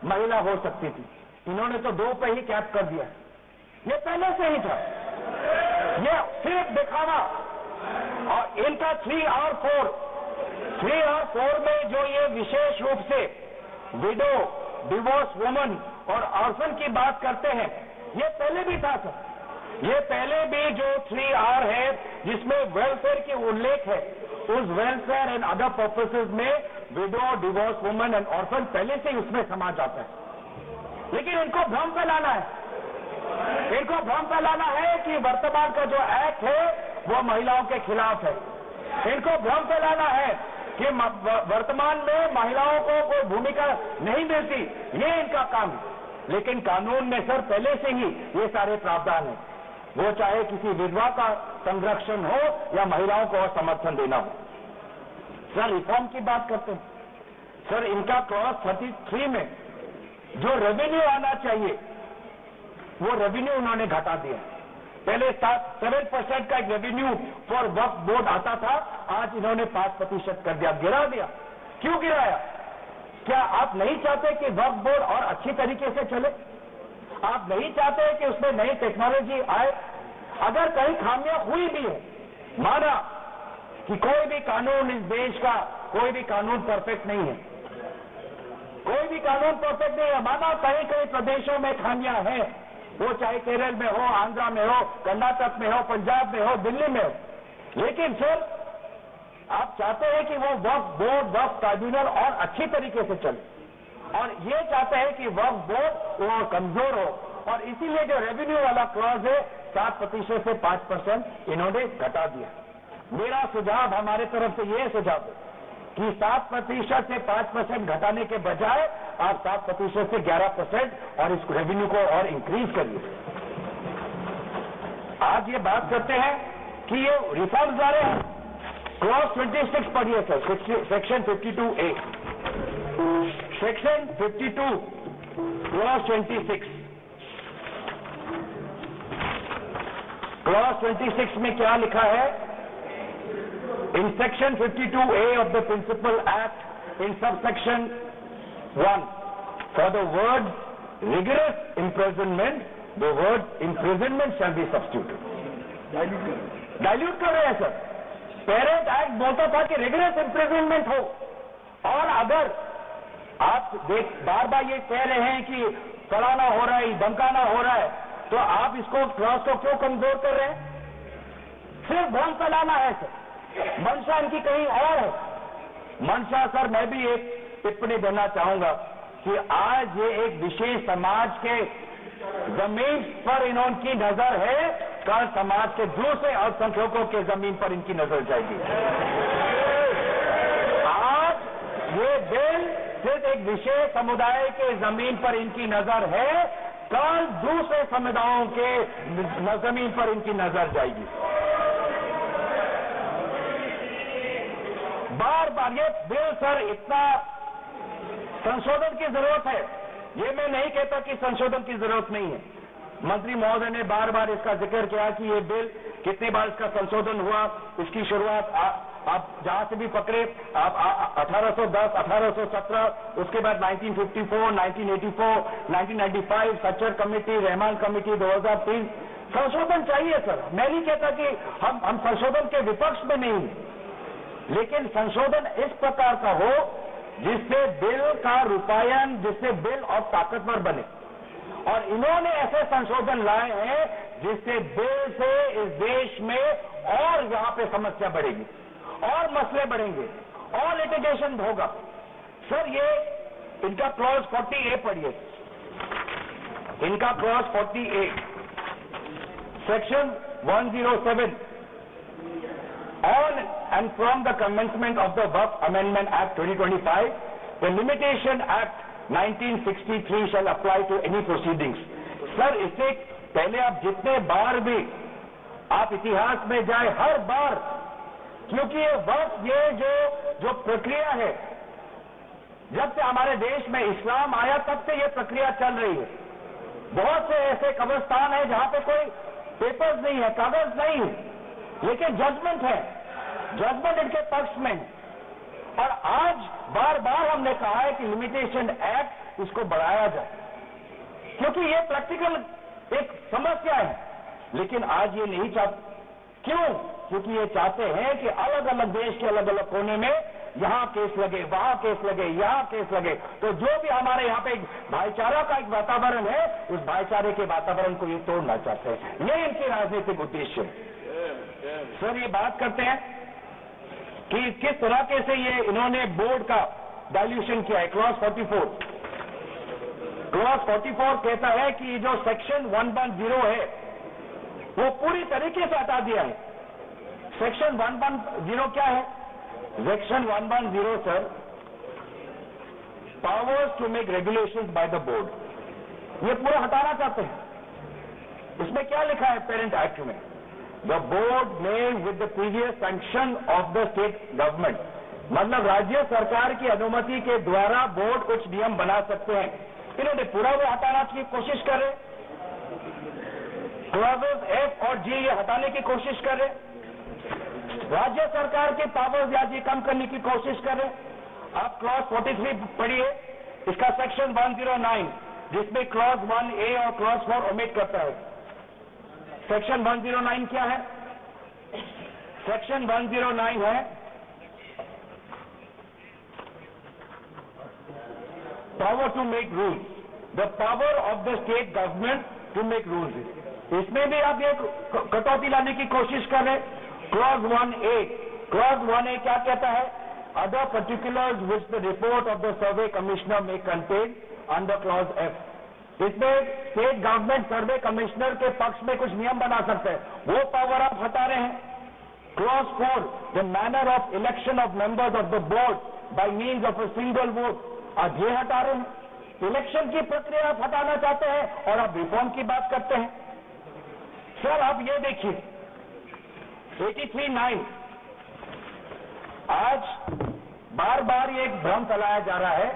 महिला हो सकती थी। इन्होंने तो 2 पे ही कैप कर दिया। ये पहले से ही था, ये सिर्फ दिखावा। और इनका 3 और 4 में जो ये विशेष रूप से विडो, डिवोर्स वुमन और ऑर्फन की बात करते हैं, ये पहले भी था सर। ये पहले भी जो 3R है जिसमें वेलफेयर की उल्लेख है, उस वेलफेयर एंड अदर पर्पसेस में window, divorce woman and orphan पहले से ही उसमें समा जाता है। लेकिन इनको भ्रम फैलाना है, इनको भ्रम फैलाना है कि वर्तमान का जो एक्ट है वो महिलाओं के खिलाफ है। इनको भ्रम फैलाना है कि वर्तमान में महिलाओं को कोई भूमिका नहीं मिलती, ये इनका काम है। लेकिन कानून में सर पहले से ही ये सारे प्रावधान है, वो चाहे किसी विधवा का संरक्षण हो या महिलाओं को समर्थन देना हो। सर रिफॉर्म की बात करते हैं, सर इनका क्लॉज 33 में जो रेवेन्यू आना चाहिए वो रेवेन्यू उन्होंने घटा दिया। पहले 7% का एक रेवेन्यू फॉर वक्फ बोर्ड आता था, आज इन्होंने 5% कर दिया, गिरा दिया। क्यों गिराया? क्या आप नहीं चाहते कि वक्फ बोर्ड और अच्छी तरीके से चले? आप नहीं चाहते कि उसमें नई टेक्नोलॉजी आए? अगर कहीं खामियां हुई भी है, माना कि कोई भी कानून इस देश का, कोई भी कानून परफेक्ट नहीं है, कोई भी कानून परफेक्ट नहीं है, माना कहीं कहीं प्रदेशों में खामियां हैं, वो चाहे केरल में हो, आंध्रा में हो, कर्नाटक में हो, पंजाब में हो, दिल्ली में हो, लेकिन सर आप चाहते हैं कि वो वक्फ बोर्ड, वक्फ ट्राइब्यूनल और अच्छी तरीके से चले, और ये चाहते हैं कि वक्फ बोर्ड वो कमजोर हो, और इसीलिए जो रेवेन्यू वाला क्लॉज है 7% से 5% इन्होंने घटा दिया। मेरा सुझाव हमारे तरफ से ये सुझाव है कि 7% से 5% घटाने के बजाय आप 7% से 11% और इस रेवेन्यू को और इंक्रीज करिए। आज ये बात करते हैं कि ये रिफॉर्म्स आ रहे हैं। क्लॉज 26 पढ़िए sir, section 52A, section 52 clause 26। Clause 26 में क्या लिखा है? In section 52A of the Principal Act, in subsection 1, for the word rigorous imprisonment, the word imprisonment shall be substituted. Dilute कर रहे हैं सर। पेरेंट एक्ट बोलता था कि रिगरस इम्प्रिजनमेंट हो, और अगर आप बार बार ये कह रहे हैं कि फलाना हो रहा है, धमकाना हो रहा है, तो आप इसको क्लॉज को क्यों कमजोर कर रहे हैं? सिर्फ भ्रम फैलाना है सर। मंशा इनकी कहीं और है। मंशा सर, मैं भी एक टिप्पणी देना चाहूंगा कि आज ये एक विशेष समाज के जमीन पर इनकी नजर है, कल समाज के दूसरे अल्पसंख्यकों के जमीन पर इनकी नजर जाएगी। आज ये बिल सिर्फ एक विशेष समुदाय के जमीन पर इनकी नजर है, कल दूसरे समुदायों के जमीन पर इनकी नजर जाएगी। बार बार ये बिल सर, इतना संशोधन की जरूरत है, ये मैं नहीं कहता कि संशोधन की जरूरत नहीं है। मंत्री महोदय ने बार बार इसका जिक्र किया कि ये बिल कितनी बार इसका संशोधन हुआ। इसकी शुरुआत आप जहां से भी पकड़े, आप 1810, 1817, उसके बाद 1954, 1984, 1995, सच्चर कमेटी, रहमान कमेटी, 2003 संशोधन चाहिए सर। मैं नहीं कहता कि हम संशोधन के विपक्ष में नहीं, लेकिन संशोधन इस प्रकार का हो जिससे बिल का रूपायन, जिससे बिल और ताकतवर बने। और इन्होंने ऐसे संशोधन लाए हैं जिससे बिल से इस देश में और यहां पे समस्या बढ़ेगी, और मसले बढ़ेंगे, और लिटिगेशन होगा। सर ये इनका क्लॉज 40A पढ़िए, इनका clause 40A, section 107, on and from the commencement of the Waqf Amendment Act 2025, the Limitation Act 1963 shall apply to any proceedings. Sir इससे पहले आप जितने बार भी आप इतिहास में जाए, हर बार, क्योंकि ये वक्त, ये जो प्रक्रिया है, जब से हमारे देश में इस्लाम आया तब से ये प्रक्रिया चल रही है। बहुत से ऐसे कब्रिस्तान है जहां पे कोई पेपर्स नहीं है, कागज नहीं है, लेकिन जजमेंट है, जजमेंट इनके पक्ष में है। और आज बार बार हमने कहा है कि लिमिटेशन एक्ट उसको बढ़ाया जाए, क्योंकि ये प्रैक्टिकल एक समस्या है। लेकिन आज ये नहीं चाहते। क्यों? क्योंकि ये चाहते हैं कि अलग अलग देश के अलग अलग कोने में यहां केस लगे, वहां केस लगे, यहां केस लगे। तो जो भी हमारे यहां पे एक भाईचारा का एक वातावरण है, उस भाईचारे के वातावरण को ये तोड़ना चाहते हैं। ये इनके राजनीतिक उद्देश्य है। सर, ये बात करते हैं कि किस तरह से ये इन्होंने बोर्ड का डाइल्यूशन किया है। क्लॉज 44 कहता है कि जो सेक्शन 110 है वो पूरी तरीके से हटा दिया है। सेक्शन 110 क्या है? Section 110 sir, powers to make regulations by the board, ये पूरा हटाना चाहते हैं। इसमें क्या लिखा है पेरेंट एक्ट में? द बोर्ड में with the previous sanction of the state government, मतलब राज्य सरकार की अनुमति के द्वारा बोर्ड कुछ नियम बना सकते हैं। इन्होंने पूरा वो हटाना की कोशिश कर रहे, क्लॉजेस एफ और जी ये हटाने की कोशिश कर रहे, राज्य सरकार के पावर्स या जी कम करने की कोशिश कर रहे। आप क्लॉज 43 पढ़िए, इसका सेक्शन 109, जिसमें क्लॉज 1A और क्लॉज 4 ओमिट करता है। सेक्शन 109 क्या है? सेक्शन 109 है power to make rules, the power of the state government to make rules. इसमें भी आप ये कटौती लाने की कोशिश कर रहे। क्लॉज 1A क्या कहता है? Other particulars which the report of the survey commissioner में कंटेन अंडर क्लॉज F। इसमें स्टेट गवर्नमेंट सर्वे कमिश्नर के पक्ष में कुछ नियम बना सकते हैं, वो पावर आप हटा रहे हैं। Clause 4, the manner of election of members of the board bye means of a single vote, आज ये हटा रहे हैं। इलेक्शन की प्रक्रिया आप हटाना चाहते हैं और आप रिफॉर्म की बात करते हैं। सर, आप ये देखिए 83(9), आज बार बार ये एक भ्रम फैलाया जा रहा है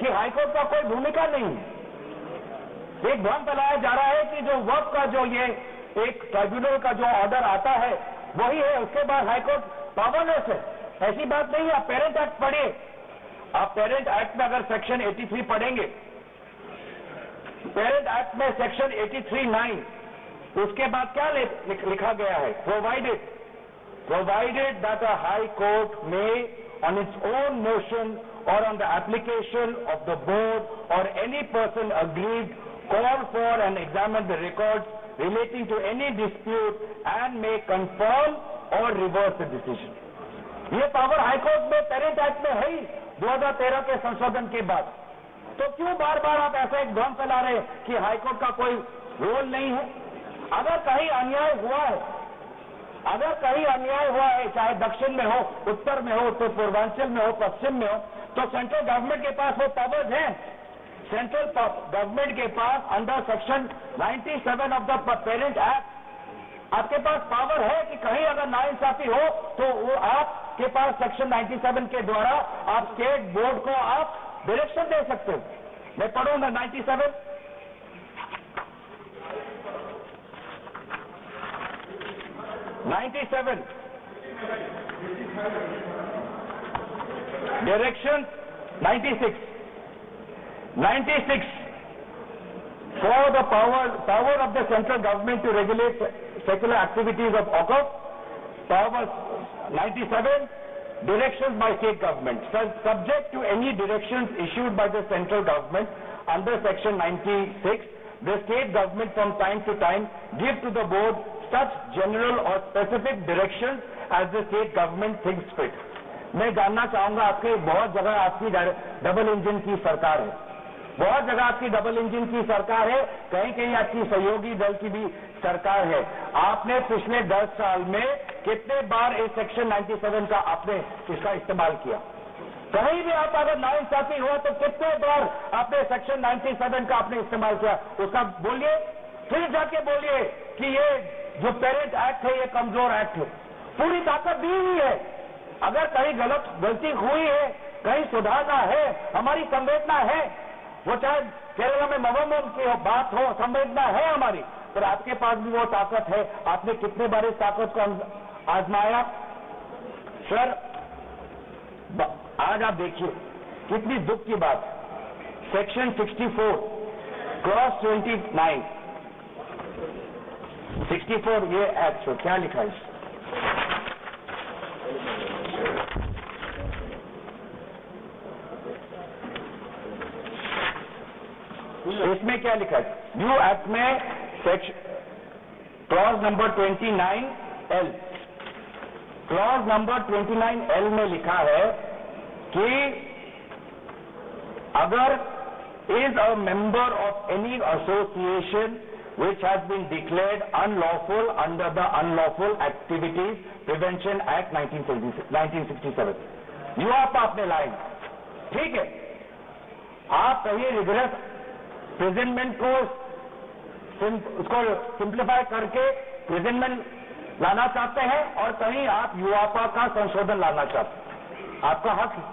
कि हाईकोर्ट का कोई भूमिका नहीं है। एक भ्रम फैलाया जा रहा है कि जो वक्त का जो ये एक ट्राइब्यूनल का जो ऑर्डर आता है वही है, उसके बाद हाईकोर्ट पावरलेस है। ऐसी बात नहीं है। आप पेरेंट एक्ट पढ़िए, आप पेरेंट एक्ट में अगर सेक्शन 83 पढ़ेंगे, पेरेंट एक्ट में सेक्शन 83(9), उसके बाद क्या लिखा गया है? Provided that a high court में on its own motion or on the application of the board or any person aggrieved call for and examine the records relating to any dispute and may confirm or reverse the decision। ये power high court में parent act में है ही 2013 के संशोधन के बाद। तो क्यों बार बार आप ऐसा एक भ्रम फैला रहे कि हाईकोर्ट का कोई रोल नहीं है? अगर कहीं अन्याय हुआ है, अगर कहीं अन्याय हुआ है, चाहे दक्षिण में हो, उत्तर में हो, उत्तर पूर्वांचल में हो, पश्चिम में हो, तो सेंट्रल गवर्नमेंट के पास वो पावर्स हैं। सेंट्रल गवर्नमेंट के पास under section 97 of the parent act आपके पास पावर है कि कहीं अगर नाइंसाफी हो तो वो आपके पास सेक्शन 97 के द्वारा आप स्टेट बोर्ड को आप डायरेक्शन दे सकते हो। मैं पढ़ूंगा 97। Direction 96 for the power of the central government to regulate secular activities of OCUP. Power 97, directions by state government, subject to any directions issued by the central government under section 96. The state government from time to time give to the board such general or specific directions as the state government thinks fit। मैं जानना चाहूंगा, आपके बहुत जगह आपकी double engine की सरकार है, बहुत जगह आपकी डबल इंजन की सरकार है, कहीं कहीं आपकी सहयोगी दल की भी सरकार है। आपने पिछले 10 साल में कितने बार इस सेक्शन 97 का आपने इसका इस्तेमाल किया? कहीं भी आप अगर नाइंसाफी हुआ तो कितने बार आपने सेक्शन 97 का आपने इस्तेमाल किया? उसका बोलिए, फिर जाके बोलिए कि ये जो पेरेंट एक्ट है ये कमजोर एक्ट है। पूरी ताकत दी हुई है, अगर कहीं गलती हुई है, कहीं सुधारना है, हमारी संवेदना है, वो चाहे केरला में मवम्मम की बात हो, संवेदना है हमारी, पर आपके पास भी वो ताकत है। आपने कितने बार इस ताकत को आजमाया? सर, आज आप देखिए कितनी दुख की बात, सेक्शन 64 क्लॉज 29, 64 ये एक्ट क्या लिखा है? इसमें क्या लिखा है? न्यू एक्ट में section clause number 29L, clause number 29L में लिखा है कि अगर is a member of any association which has been declared unlawful under the Unlawful Activities Prevention Act 1967, यूआपा आपने लाइन, ठीक है? आप कहीं रिगरस प्रिजनमेंट को उसको सिंप्लीफाई करके प्रिजनमेंट लाना चाहते हैं और कहीं आप यूआपा का संशोधन लाना चाहते हैं, आपका हक है।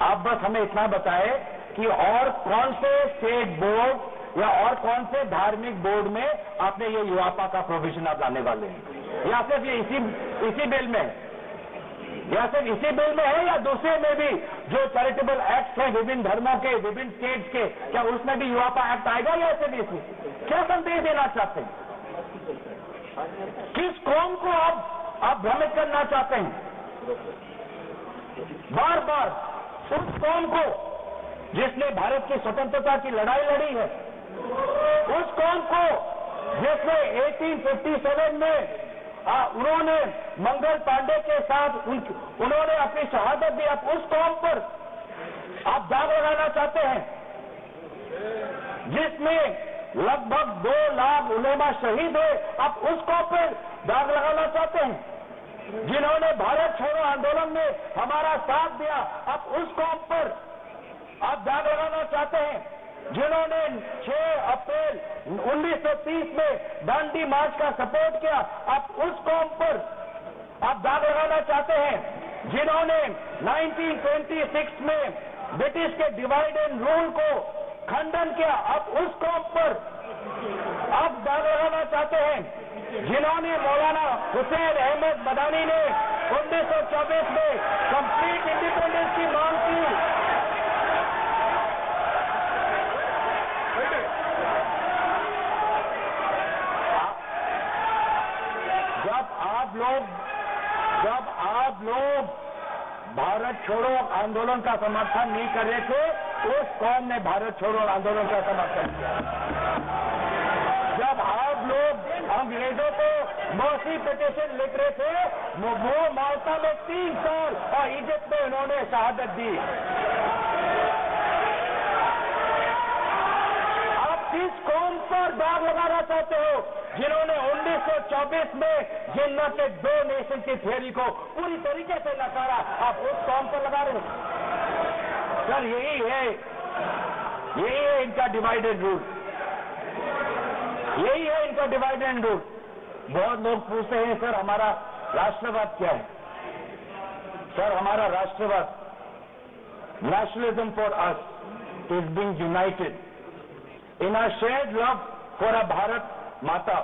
आप बस हमें इतना बताएं कि और कौन से स्टेट बोर्ड या और कौन से धार्मिक बोर्ड में आपने ये यूआपा का प्रोविजन आप लाने वाले हैं, या सिर्फ ये इसी बिल में है, या सिर्फ इसी बिल में है या दूसरे में भी जो चैरिटेबल एक्ट हैं विभिन्न धर्मों के, विभिन्न स्टेट्स के, क्या उसमें भी यूआपा एक्ट आएगा या ऐसे भी इसमें? क्या संदेश देना चाहते हैं? किस कौम को आप भ्रमित करना चाहते हैं? बार बार उस कौम को जिसने भारत की स्वतंत्रता की लड़ाई लड़ी है, उस कौम को जिसने 1857 में उन्होंने मंगल पांडे के साथ उन्होंने अपनी शहादत दी, आप उस कौम पर आप दाग लगाना चाहते हैं जिसमें लगभग 2 लाख उलेमा शहीद हुए, आप उस कौम पर दाग लगाना चाहते हैं जिन्होंने भारत छोड़ो आंदोलन में हमारा साथ दिया, आप उस कौम पर आप दाग लगाना चाहते हैं जिन्होंने 6 अप्रैल 1930 में दांडी मार्च का सपोर्ट किया, आप उस कौम पर आप दाग लगाना चाहते हैं जिन्होंने 1926 में ब्रिटिश के डिवाइड एंड रूल को खंडन किया, आप उस कौम पर आप दाग लगाना चाहते हैं जिन्होंने मौलाना हुसैन अहमद मदानी ने 1924 में कंप्लीट इंडिपेंडेंस की मांग की। जब आप लोग भारत छोड़ो आंदोलन का समर्थन नहीं कर रहे थे, उस कौम ने भारत छोड़ो आंदोलन का समर्थन किया। जब आप लोग अंग्रेजों को मर्सी पिटीशन लिख रहे थे, वो माल्टा में 3 साल और इजिप्ट में उन्होंने शहादत दी। आप किस कौम पर दाग लगाना चाहते हो जिन्होंने 1924 में जिन्ना के 2 नेशन की थ्योरी को पूरी तरीके से नकारा, आप उस कौम पर लगा रहे हो? सर यही है इनका डिवाइडेड रूल, यही है इनका डिवाइडेड रूल। बहुत लोग पूछते हैं सर हमारा राष्ट्रवाद क्या है? सर हमारा राष्ट्रवाद, nationalism for us is being United in a shared love for a Bharat Mata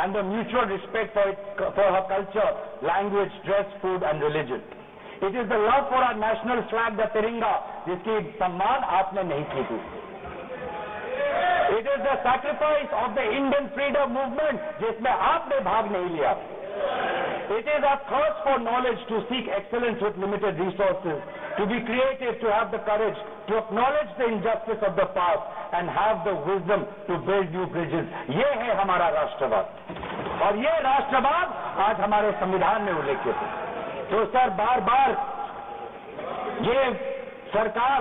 and the mutual respect for her culture, language, dress, food and religion. It is the love for our national flag, the Tiringa, जिसकी सम्मान आपने नहीं की थी. It is the sacrifice of the Indian freedom movement, जिसमें आपने भाग नहीं लिया. It is our thirst for knowledge to seek excellence with limited resources, to be creative, to have the courage, to acknowledge the injustice of the past and have the wisdom to build new bridges. ये है हमारा राष्ट्रवाद और ये राष्ट्रवाद आज हमारे संविधान में उल्लेखित है। तो सर बार बार ये सरकार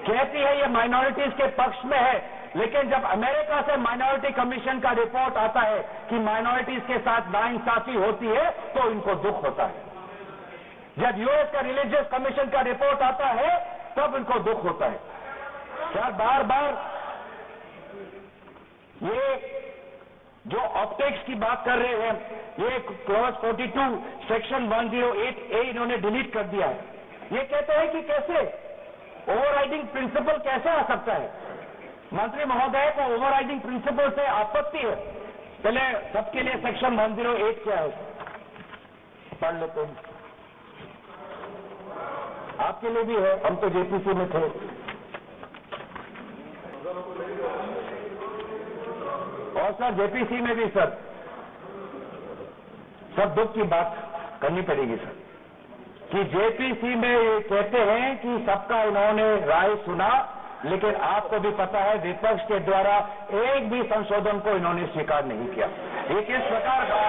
कहती है ये माइनॉरिटीज के पक्ष में है, लेकिन जब अमेरिका से माइनॉरिटी कमीशन का रिपोर्ट आता है कि माइनॉरिटीज के साथ नाइंसाफी होती है तो इनको दुख होता है। जब यूएस का रिलीजियस कमीशन का रिपोर्ट आता है तब इनको दुख होता है। सर बार बार ये जो ऑप्टिक्स की बात कर रहे हैं, ये क्लॉज 42 सेक्शन 108A इन्होंने डिलीट कर दिया है। ये कहते हैं कि कैसे ओवरराइडिंग प्रिंसिपल कैसे आ सकता है? मंत्री महोदय को ओवरराइडिंग प्रिंसिपल से आपत्ति है। पहले सबके लिए सेक्शन 108 क्या है पढ़ लेते हैं, आपके लिए भी है, हम तो जेपीसी में थे। और सर जेपीसी में भी सर सब दुख की बात करनी पड़ेगी सर कि जेपीसी में ये कहते हैं कि सबका इन्होंने राय सुना, लेकिन आपको भी पता है विपक्ष के द्वारा एक भी संशोधन को इन्होंने स्वीकार नहीं किया। ये किस प्रकार का,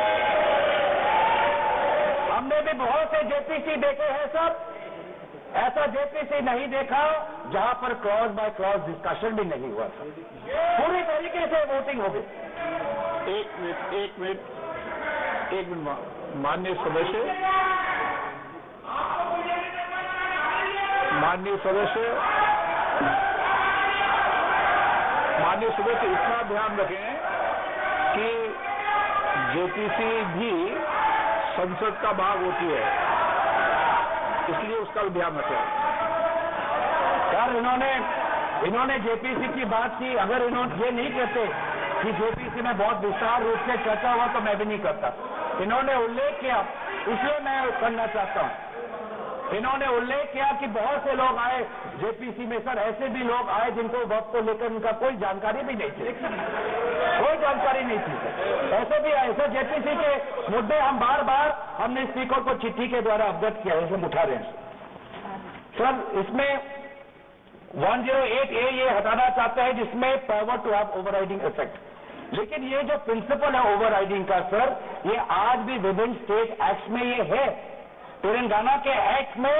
हमने भी बहुत से जेपीसी देखे हैं सर, ऐसा जेपीसी नहीं देखा जहां पर क्लॉज बाय क्लॉज डिस्कशन भी नहीं हुआ था, पूरी तरीके से वोटिंग हो गई। एक मिनट माननीय सदस्य इतना ध्यान रखें कि जेपीसी भी संसद का भाग होती है, इसलिए उसका भी ध्यान रखें। सर इन्होंने जेपीसी की बात की, अगर इन्होंने ये नहीं कहते कि जेपीसी में बहुत विस्तार रूप से चर्चा हुआ तो मैं भी नहीं करता। इन्होंने उल्लेख किया, इसलिए मैं करना चाहता हूं। इन्होंने उल्लेख किया कि बहुत से लोग आए जेपीसी में, सर ऐसे भी लोग आए जिनको वक्त को लेकर उनका कोई जानकारी भी नहीं थी, कोई जानकारी नहीं थी, ऐसे भी आए। सर जेपीसी के मुद्दे हम बार बार हमने स्पीकर को चिट्ठी के द्वारा अवगत किया, जैसे उठा रहे हैं सर। इसमें 108A ये हटाना चाहते हैं जिसमें power to have overriding effect, लेकिन ये जो प्रिंसिपल है ओवरराइडिंग का सर, ये आज भी विभिन्न स्टेट एक्ट में ये है। तेलंगाना के एक्ट में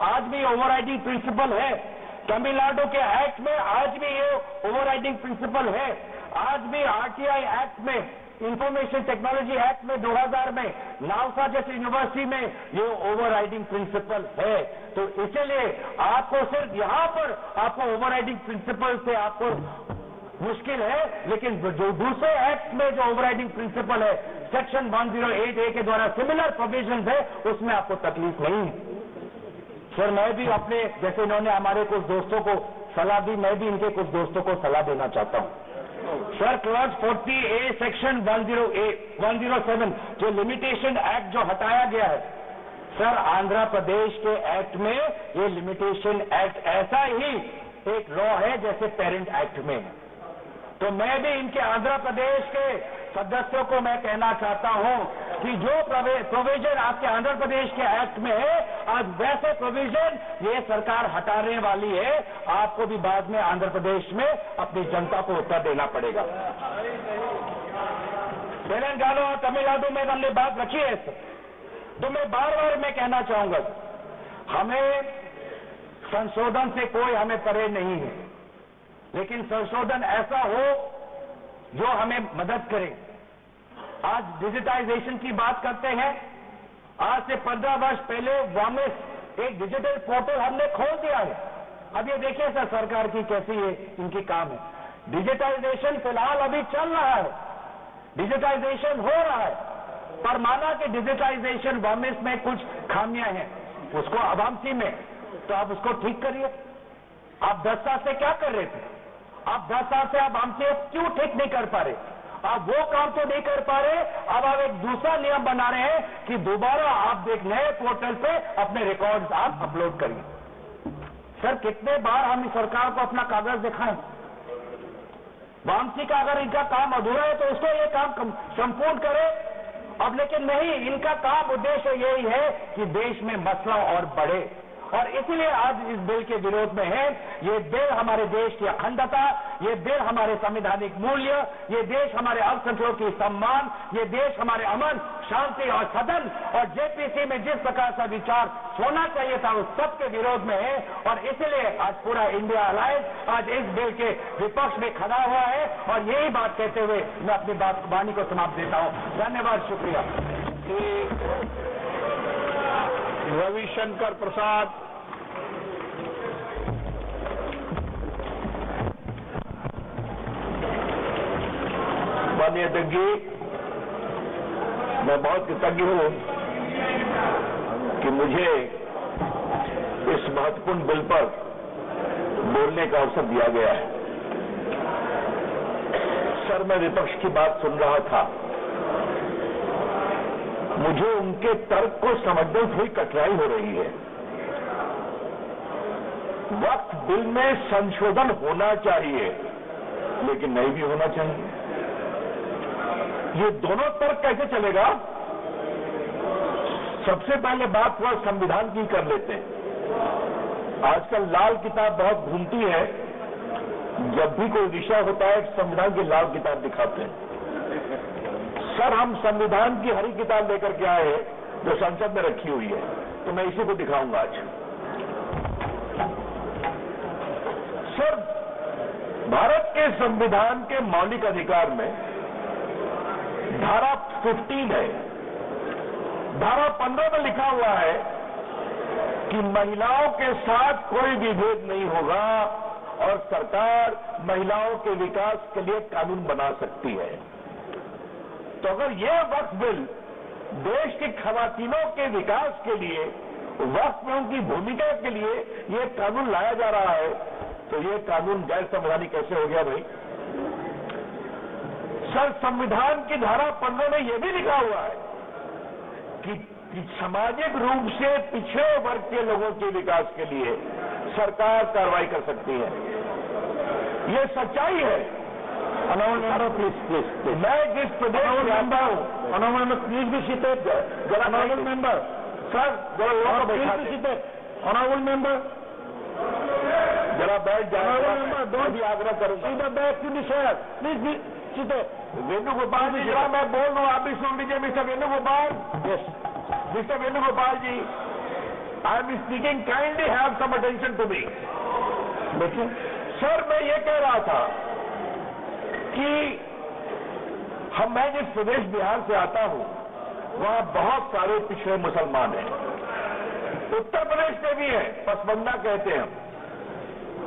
आज भी ओवरराइडिंग प्रिंसिपल है, तमिलनाडु के एक्ट में आज भी ये ओवरराइडिंग प्रिंसिपल है, आज भी आरटीआई एक्ट में, इंफॉर्मेशन टेक्नोलॉजी एक्ट में 2000 में, नालसा जैसी यूनिवर्सिटी में ये ओवरराइडिंग प्रिंसिपल है। तो इसलिए आपको सिर्फ यहां पर आपको ओवरराइडिंग प्रिंसिपल से आपको मुश्किल है, लेकिन जो दूसरे एक्ट में जो ओवरराइडिंग प्रिंसिपल है सेक्शन 108A के द्वारा सिमिलर प्रोविजंस है, उसमें आपको तकलीफ नहीं है। सर मैं भी अपने, जैसे इन्होंने हमारे कुछ दोस्तों को सलाह दी, मैं भी इनके कुछ दोस्तों को सलाह देना चाहता हूं। सर क्लॉज 40A सेक्शन 107 जो लिमिटेशन एक्ट जो हटाया गया है सर, आंध्र प्रदेश के एक्ट में ये लिमिटेशन एक्ट ऐसा ही एक लॉ है जैसे पेरेंट एक्ट में है। तो मैं भी इनके आंध्र प्रदेश के सदस्यों को मैं कहना चाहता हूं कि जो प्रोविजन आपके आंध्र प्रदेश के एक्ट में है, आज वैसे प्रोविजन ये सरकार हटाने वाली है। आपको भी बाद में आंध्र प्रदेश में अपनी जनता को उत्तर देना पड़ेगा। तेलंगाना और तमिलनाडु में हमने बात रखी है, तो मैं बार बार मैं कहना चाहूंगा, हमें संशोधन से कोई हमें परे नहीं है, लेकिन संशोधन ऐसा हो जो हमें मदद करे। आज डिजिटाइजेशन की बात करते हैं, आज से 15 वर्ष पहले वामिस एक डिजिटल पोर्टल हमने खोल दिया है। अब ये देखिए सर सरकार की कैसी ये इनकी काम है। डिजिटाइजेशन फिलहाल अभी चल रहा है, डिजिटाइजेशन हो रहा है, पर माना कि डिजिटाइजेशन वामिस में कुछ खामियां हैं, उसको अवामसी में, तो आप उसको ठीक करिए। आप 10 साल से क्या कर रहे थे? आप 10 साल से आप हमसे क्यों ठीक नहीं कर पा रहे? आप वो काम तो नहीं कर पा रहे, अब आप एक दूसरा नियम बना रहे हैं कि दोबारा आप एक नए पोर्टल पे अपने रिकॉर्ड्स आप अपलोड करिए। सर कितने बार हम इस सरकार को अपना कागज दिखाएं? वामसी का अगर इनका काम अधूरा है तो उसको ये काम संपूर्ण करे। अब लेकिन नहीं, इनका काम उद्देश्य यही है कि देश में मसला और बढ़े, और इसीलिए आज इस बिल के विरोध में है। ये बिल हमारे देश की अखंडता, ये बिल हमारे संवैधानिक मूल्य, ये देश हमारे अल्पसंख्यकों की सम्मान, ये देश हमारे अमन, शांति और सदन और जेपीसी में जिस प्रकार का विचार होना चाहिए था उस सब के विरोध में है। और इसलिए आज पूरा इंडिया अलायंस आज इस बिल के विपक्ष में खड़ा हुआ है। और यही बात कहते हुए मैं अपनी वाणी को समाप्त देता हूं। धन्यवाद, शुक्रिया। रविशंकर प्रसाद। माननीय अध्यक्ष जी, मैं बहुत कृतज्ञ हूं कि मुझे इस महत्वपूर्ण बिल पर बोलने का अवसर दिया गया है। सर मैं विपक्ष की बात सुन रहा था, मुझे उनके तर्क को समझने में थोड़ी कठिनाई हो रही है। वक्त बिल में संशोधन होना चाहिए, लेकिन नहीं भी होना चाहिए। ये दोनों तर्क कैसे चलेगा? सबसे पहले बात वह संविधान की कर लेते हैं। आजकल लाल किताब बहुत घूमती है, जब भी कोई विषय होता है संविधान की लाल किताब दिखाते हैं। सर, हम संविधान की हरी किताब लेकर के आए जो संसद में रखी हुई है, तो मैं इसी को दिखाऊंगा आज। सर, भारत के संविधान के मौलिक अधिकार में धारा 15 है। धारा 15 में लिखा हुआ है कि महिलाओं के साथ कोई विभेद नहीं होगा और सरकार महिलाओं के विकास के लिए कानून बना सकती है। तो अगर यह वक्फ बिल देश की खवातीनों के विकास के लिए, वक्फ में उनकी भूमिका के लिए यह कानून लाया जा रहा है, तो यह कानून गैर संवैधानिक कैसे हो गया भाई? सर, संविधान की धारा 15 में यह भी लिखा हुआ है कि सामाजिक रूप से पिछड़े वर्ग के लोगों के विकास के लिए सरकार कार्रवाई कर सकती है। ये सच्चाई है। ऑनरेबल प्लीज, मैं जिस प्रदेश में आता हूं, ऑनरेबल प्लीज भी सीटेड, जरा ऑनरेबल मेंबर, सर जरा लोगों को बैठा सीटेड, ऑनरेबल मेंबर, जरा बैठ जाए। ऑनरेबल मेंबर, डोंट भी आग्रह करूंगा, see the back to the chair, please be seated. Venugopal ji, जरा मैं बोल रहा हूं, आप भी सुन लीजिए। Mister Venugopal, yes, mister Venugopal ji, I am speaking, kindly have some attention to me. देखिए सर, मैं ये कह रहा था कि मैं जिस प्रदेश बिहार से आता हूं, वहां बहुत सारे पिछड़े मुसलमान हैं। उत्तर प्रदेश में भी हैं, पसमंदा कहते हैं हम,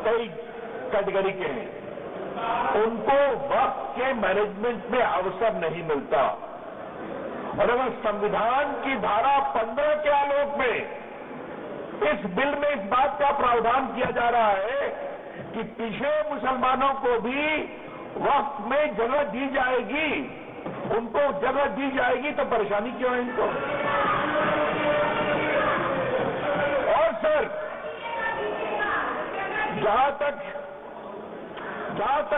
कई कैटेगरी के हैं। उनको वक्फ के मैनेजमेंट में अवसर नहीं मिलता। और अगर संविधान की धारा 15 के आलोक में इस बिल में इस बात का प्रावधान किया जा रहा है कि पिछड़े मुसलमानों को भी वक्फ में जगह दी जाएगी, उनको जगह दी जाएगी, तो परेशानी क्यों है इनको? और सर, जहां तक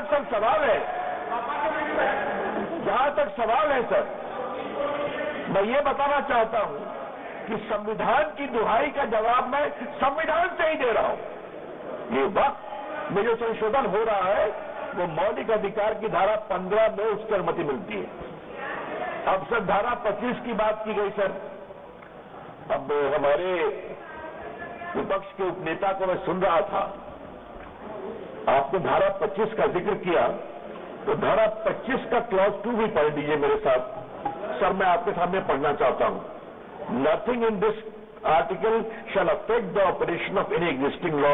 सर सवाल है, जहां तक सवाल है सर, मैं ये बताना चाहता हूं कि संविधान की दुहाई का जवाब मैं संविधान से ही दे रहा हूं। ये वक्त में जो संशोधन हो रहा है वो मौलिक अधिकार की धारा 15 में उसकी अनुमति मिलती है। अब सर धारा 25 की बात की गई सर। अब हमारे विपक्ष के उपनेता को मैं सुन रहा था, आपने धारा 25 का जिक्र किया, तो धारा 25 का क्लॉज 2 भी पढ़ दीजिए मेरे साथ। सर, मैं आपके सामने पढ़ना चाहता हूं। Nothing in this article shall affect the operation of any existing law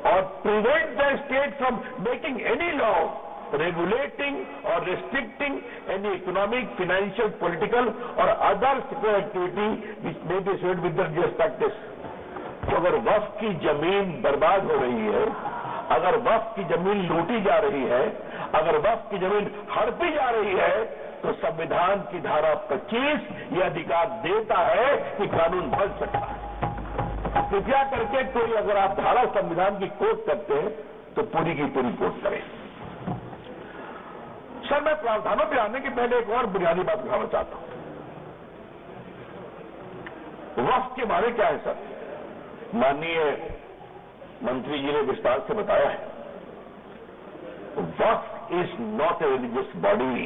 or prevent the state from making any law regulating or restricting any economic, financial, political or other secular activity which may be associated with the religious practice। तो अगर वक्फ की जमीन बर्बाद हो रही है, अगर वक्फ की जमीन लूटी जा रही है, अगर वक्फ की जमीन हड़पी जा रही है, तो संविधान की धारा 25 यह अधिकार देता है कि कानून बन सकता है। कृपया करके कोई अगर आप धारा संविधान की कोट करते हैं तो पूरी की पूरी कोट करें। सर, मैं प्रावधानों पर आने के पहले एक और बुनियादी बात बताना चाहता हूं। वक्फ के बारे क्या है सर? माननीय मंत्री जी ने विस्तार से बताया है। वक्फ is not a religious body,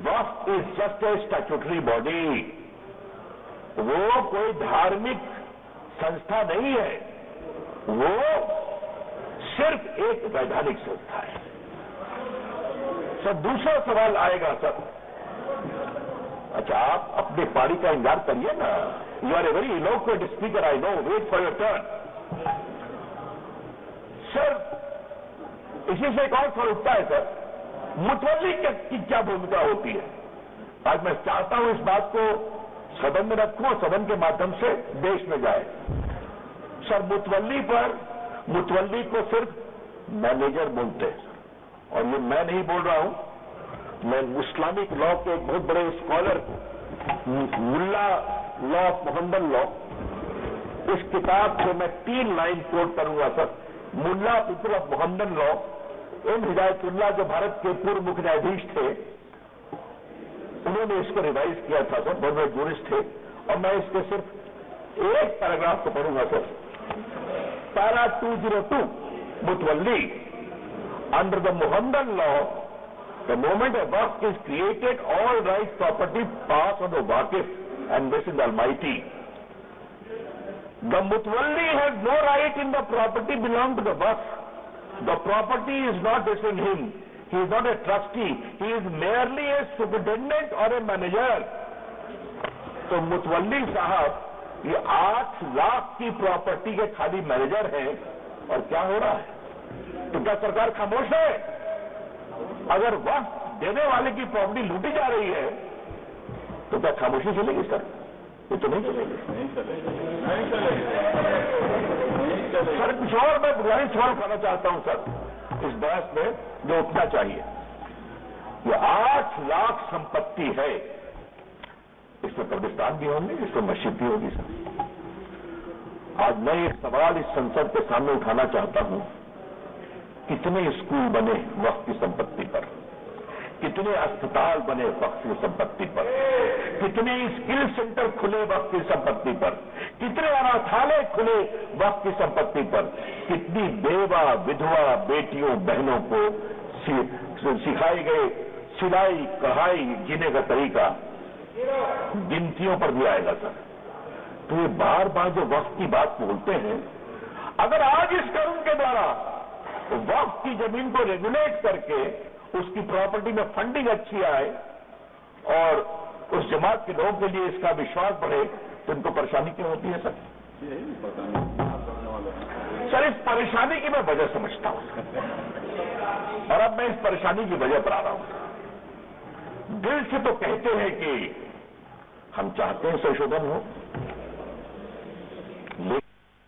वक्फ is just a statutory body. वो कोई धार्मिक संस्था नहीं है, वो सिर्फ एक वैधानिक संस्था है। सर, दूसरा सवाल आएगा सर। अच्छा, आप अपने पारी का इंतजार करिए ना। You are a very eloquent speaker, I know, wait for your turn. Sir, इसी से एक और सवाल उठता है सर, मुतवल्ली की क्या भूमिका होती है? आज मैं चाहता हूं इस बात को सदन में रखूं और सदन के माध्यम से देश में जाए। सर, मुतवल्ली को सिर्फ मैनेजर बोलते हैं और ये मैं नहीं बोल रहा हूं, मैं इस्लामिक लॉ के एक बहुत बड़े scholar Mulla law of Mohammad law, इस किताब से मैं 3 लाइन कोट करूंगा sir. Mulla people of Mohammad law M Hidayatullah जो भारत के पूर्व मुख्य न्यायाधीश थे, उन्होंने इसको रिवाइज किया था सर, बहुत बड़े जूरिस्ट थे, और मैं इसके सिर्फ एक पैराग्राफ को पढ़ूंगा सर। पैरा 202 मुतवल्ली, under the Muhammadan law, the moment a waqf is created, all rights property pass on the waqif, and this is the Almighty. The mutawalli has no right in the property belong to the waqf. The property is not within him. He is not a trustee. He is merely a superintendent or a manager. तो मुतवल्ली साहब ये 8 लाख की property के खाली manager हैं, और क्या हो रहा है? तो क्या सरकार खामोश है? अगर वक्त देने वाले की प्रॉपर्टी लूटी जा रही है तो क्या खामोशी चलेगी सर? ये तो नहीं चलेगी। सर कुछ और मैं बुनियादी सवाल करना चाहता हूं सर इस बहस में जो उठना चाहिए। ये 8 लाख संपत्ति है, इसमें कब्रिस्तान भी होंगे, इसमें मस्जिद भी होगी सर। आज मैं एक सवाल इस संसद के सामने उठाना चाहता हूं, कितने स्कूल बने वक्फ की संपत्ति पर, कितने अस्पताल बने वक्फ की संपत्ति पर, कितने स्किल सेंटर खुले वक्फ की संपत्ति पर, कितने अनाथालय खुले वक्फ की संपत्ति पर, कितनी बेवा विधवा बेटियों बहनों को सिखाए गए सिलाई कढ़ाई जीने का तरीका गिनतियों पर भी आएगा सर। तो ये बार बार जो वक्फ की बात बोलते हैं, अगर आज इस कानून के द्वारा वक्फ की जमीन को रेगुलेट करके उसकी प्रॉपर्टी में फंडिंग अच्छी आए और उस जमात के लोगों के लिए इसका विश्वास बढ़े, तो इनको परेशानी क्यों होती है सर? सर इस परेशानी की मैं वजह समझता हूं, और अब मैं इस परेशानी की वजह पर आ रहा हूं। दिल से तो कहते हैं कि हम चाहते हैं संशोधन हो,